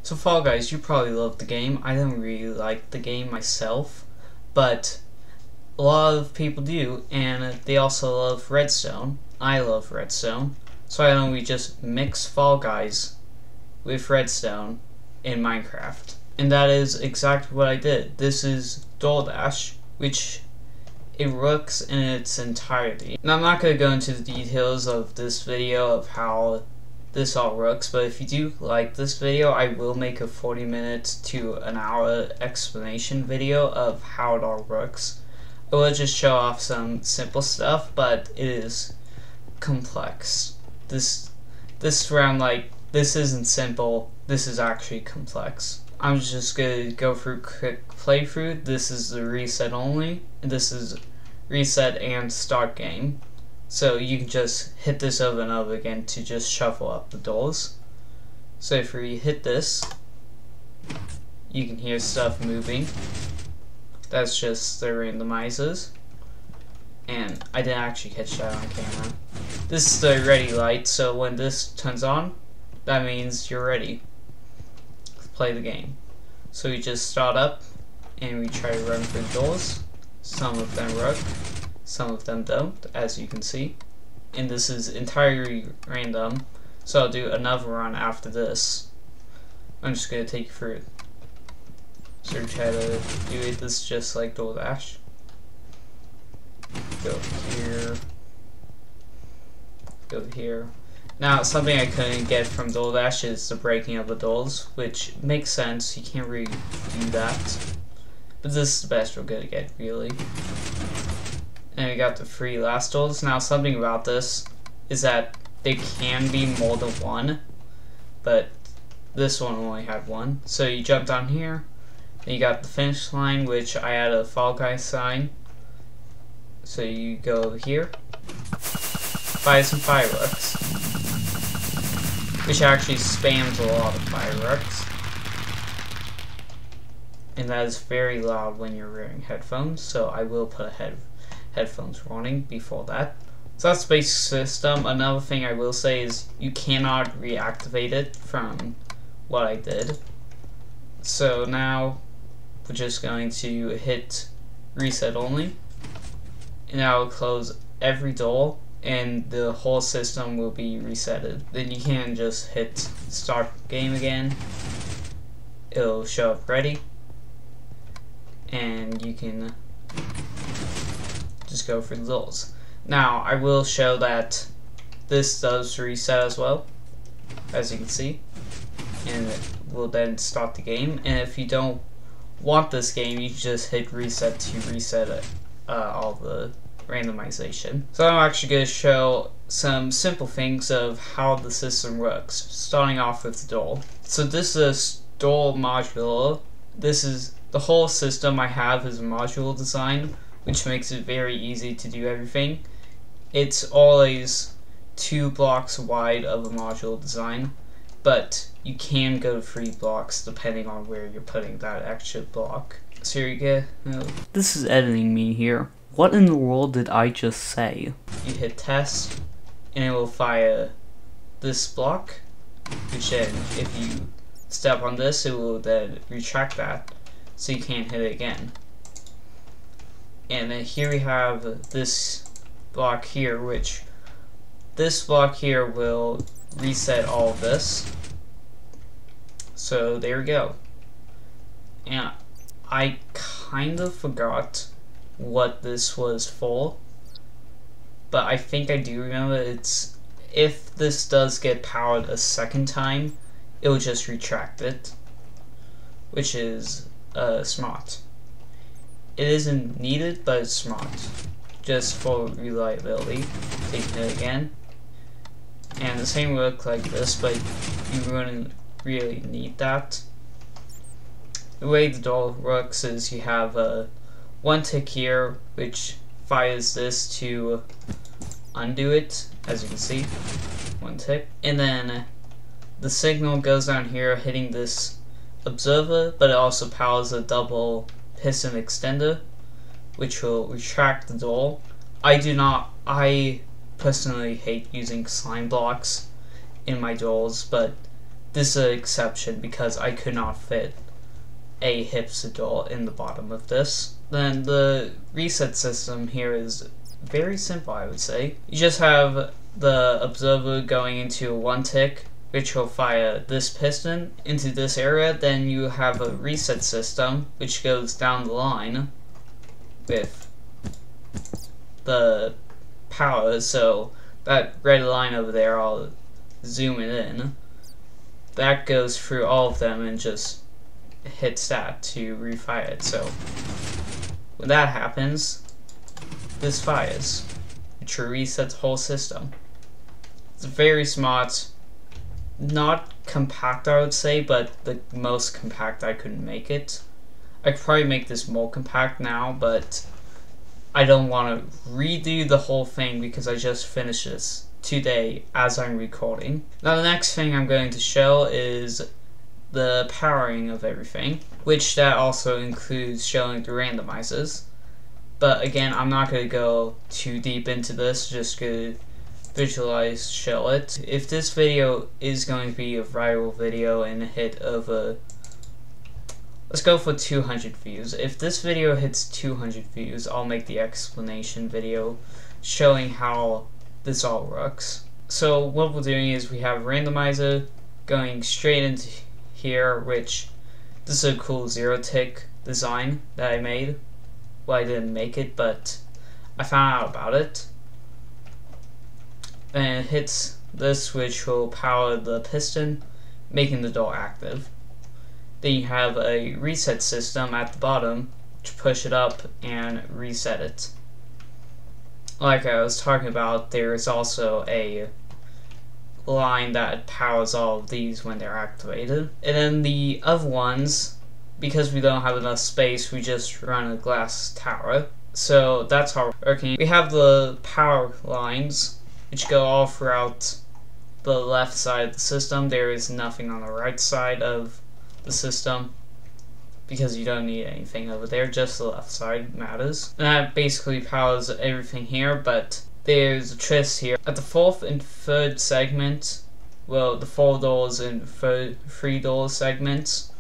So Fall Guys, you probably love the game. I don't really like the game myself, but a lot of people do, and they also love Redstone. I love Redstone. So I know we just mix Fall Guys with Redstone in Minecraft. And that is exactly what I did. This is DoorDash, which it works in its entirety. Now I'm not going to go into the details of this video of how this all works, but if you do like this video, I will make a 40-minute to an hour explanation video of how it all works. I will just show off some simple stuff, but it is complex. This round, like, this isn't simple, this is actually complex. I'm just gonna go through quick playthrough. This is the reset only, and this is reset and start game. So you can just hit this over and over again to just shuffle up the doors. So if we hit this, you can hear stuff moving. That's just the randomizers. And I didn't actually catch that on camera. This is the ready light, so when this turns on, that means you're ready to play the game. So we just start up and we try to run through the doors. Some of them work, some of them don't, as you can see. And this is entirely random, so I'll do another run after this. I'm just going to take you through it. So try to do it. This is just like DoorDash. Go here. Go here. Now, something I couldn't get from DoorDash is the breaking of the doors, which makes sense. You can't really do that. But this is the best we're gonna get, really. And we got the 3 last doors. Now, something about this is that there can be more than one, but this one only had one. So you jump down here. Then you got the finish line, which I had a Fall Guys sign. So you go over here, fire some fireworks, which actually spams a lot of fireworks. And that is very loud when you're wearing headphones, so I will put a headphones warning before that. So that's the basic system. Another thing I will say is you cannot reactivate it from what I did. So now we're just going to hit reset only, and that will close every door and the whole system will be resetted. Then you can just hit start game again, it'll show up ready, and you can just go for the doors. Now I will show that this does reset as well, as you can see, and it will then start the game. And if you don't want this game, you can just hit reset to reset it, all the randomization. So I'm actually going to show some simple things of how the system works, starting off with the door. So this is a door module. This is the whole system I have is a module design, which makes it very easy to do everything. It's always 2 blocks wide of a module design, but you can go 3 blocks depending on where you're putting that extra block. So here you go. This is editing me here. What in the world did I just say? You hit test, and it will fire this block, which then, if you step on this, it will then retract that, so you can't hit it again. And then here we have this block here, which this block here will reset all of this. So there we go. And I kind of forgot what this was for, but I think I do remember. It's if this does get powered a second time, it will just retract it, which is smart. It isn't needed, but it's smart, just for reliability. Taking it again, and the same will look like this, but you wouldn't really need that. The way the door works is you have a 1 tick here, which fires this to undo it, as you can see, 1 tick. And then the signal goes down here hitting this observer, but it also powers a double piston extender, which will retract the door. I personally hate using slime blocks in my doors, but this is an exception because I could not fit a hipster doll in the bottom of this. Then the reset system here is very simple, I would say. You just have the observer going into a 1 tick, which will fire this piston into this area. Then you have a reset system, which goes down the line with the power. So that red line over there, I'll zoom it in. That goes through all of them and just hits that to refire it. So when that happens, this fires, which resets the whole system. It's very smart, not compact I would say, but the most compact I could make it. I could probably make this more compact now, but I don't want to redo the whole thing because I just finished this today as I'm recording. Now the next thing I'm going to show is the powering of everything, which that also includes showing the randomizers. But again, I'm not going to go too deep into this, just going to visualize, show it. If this video is going to be a viral video and a hit of let's go for 200 views. If this video hits 200 views, I'll make the explanation video showing how this all works. So what we're doing is we have a randomizer going straight into here, which this is a cool 0 tick design that I made. Well, I didn't make it, but I found out about it. And it hits this, which will power the piston, making the door active. Then you have a reset system at the bottom to push it up and reset it. Like I was talking about, there is also a line that powers all of these when they're activated. And then the other ones, because we don't have enough space, we just run a glass tower. So that's how we're working. We have the power lines, which go all throughout the left side of the system. There is nothing on the right side of the system because you don't need anything over there, just the left side matters. And that basically powers everything here, but there's a twist here. At the 4th and 3rd segment, well, the 4 doors and 3 doors segments,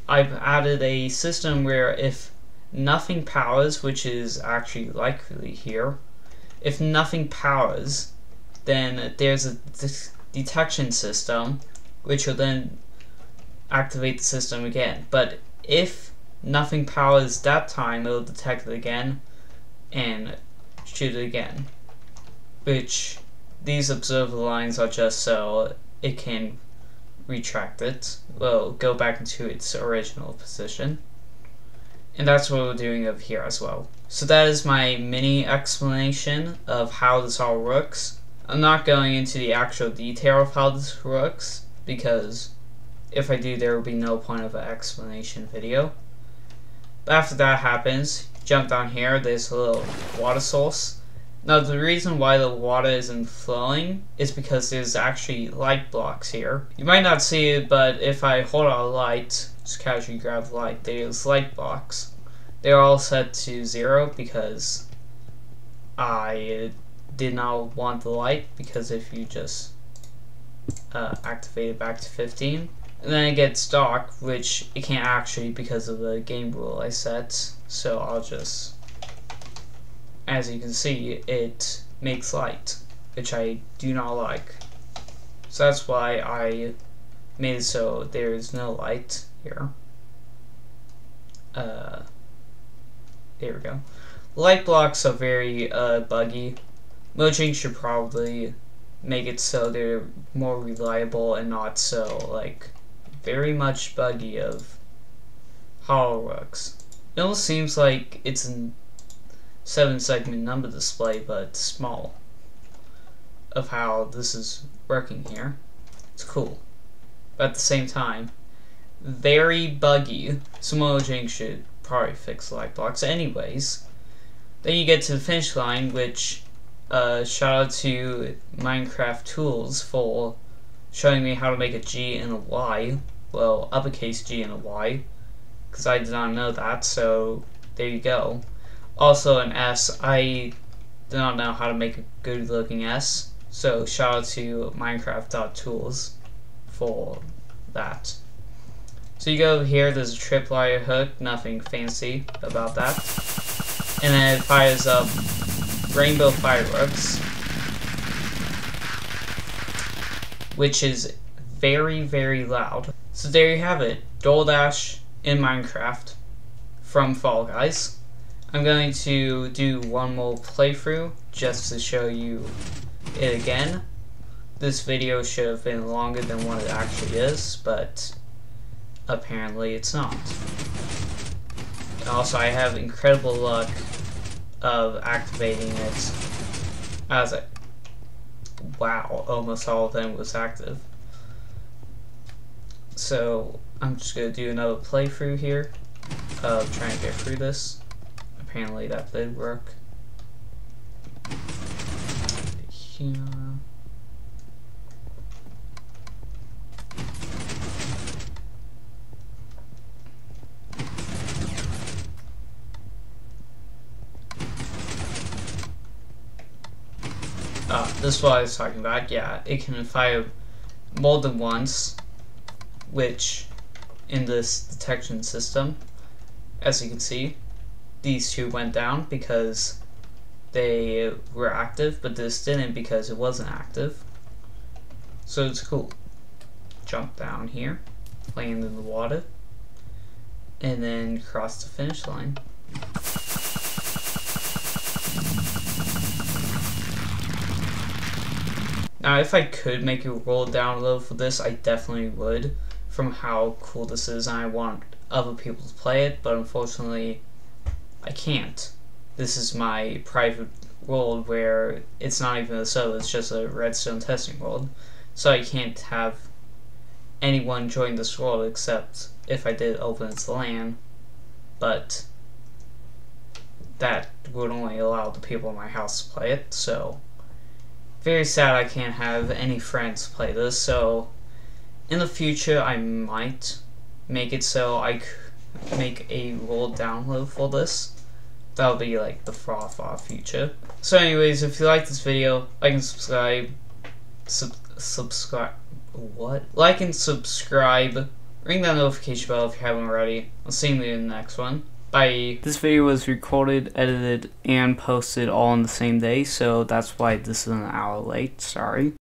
I've added a system where if nothing powers, which is actually likely here, if nothing powers, then there's a detection system which will then activate the system again. But if nothing powers that time, it'll detect it again and shoot it again, which these observer lines are just so it can retract it, well, go back into its original position. And that's what we're doing over here as well. So that is my mini explanation of how this all works. I'm not going into the actual detail of how this works, because if I do, there will be no point of an explanation video. But after that happens, jump down here, there's a little water source. Now the reason why the water isn't flowing is because there's actually light blocks here. You might not see it, but if I hold out a light, just casually grab the light, there's light blocks. They're all set to 0 because I did not want the light, because if you just activate it back to 15, and then it gets dark, which it can't actually because of the game rule I set, so I'll just, as you can see, it makes light, which I do not like. So that's why I made it so there is no light here. There we go. Light blocks are very buggy. Mojang should probably make it so they're more reliable and not so, like, very much buggy of how it works. It almost seems like it's a 7-segment number display, but small, of how this is working here. It's cool, but at the same time, very buggy. So Mojang should probably fix light blocks anyways. Then you get to the finish line, which shout out to Minecraft Tools for showing me how to make a G and a Y. Well, uppercase G and a Y, because I did not know that, so there you go. Also an S, I do not know how to make a good looking S, so shout out to Minecraft.tools for that. So you go here, there's a tripwire hook, nothing fancy about that. And then it fires up rainbow fireworks, which is very, very loud. So there you have it, DoorDash in Minecraft from Fall Guys. I'm going to do one more playthrough just to show you it again. This video should have been longer than what it actually is, but apparently it's not. And also, I have incredible luck of activating it as a... Wow, almost all of them was active. So, I'm just going to do another playthrough here of trying to get through this. Apparently that did work. Here. This is what I was talking about. Yeah, it can fire more than once, which in this detection system, as you can see, these two went down because they were active, but this didn't because it wasn't active. So it's cool. Jump down here, land in the water, and then cross the finish line. Now, if I could make a roll download for this, I definitely would, from how cool this is, and I want other people to play it, but unfortunately, I can't. This is my private world where it's not even a server, it's just a Redstone testing world, so I can't have anyone join this world except if I did open its LAN, but that would only allow the people in my house to play it, so very sad I can't have any friends play this. So in the future I might make it so I could make a roll download for this. That'll be like the far future. So anyways, if you like this video, like and subscribe. Like and subscribe. Ring that notification bell if you haven't already. I'll see you in the next one. Bye. This video was recorded, edited, and posted all on the same day, so that's why this is an hour late. Sorry.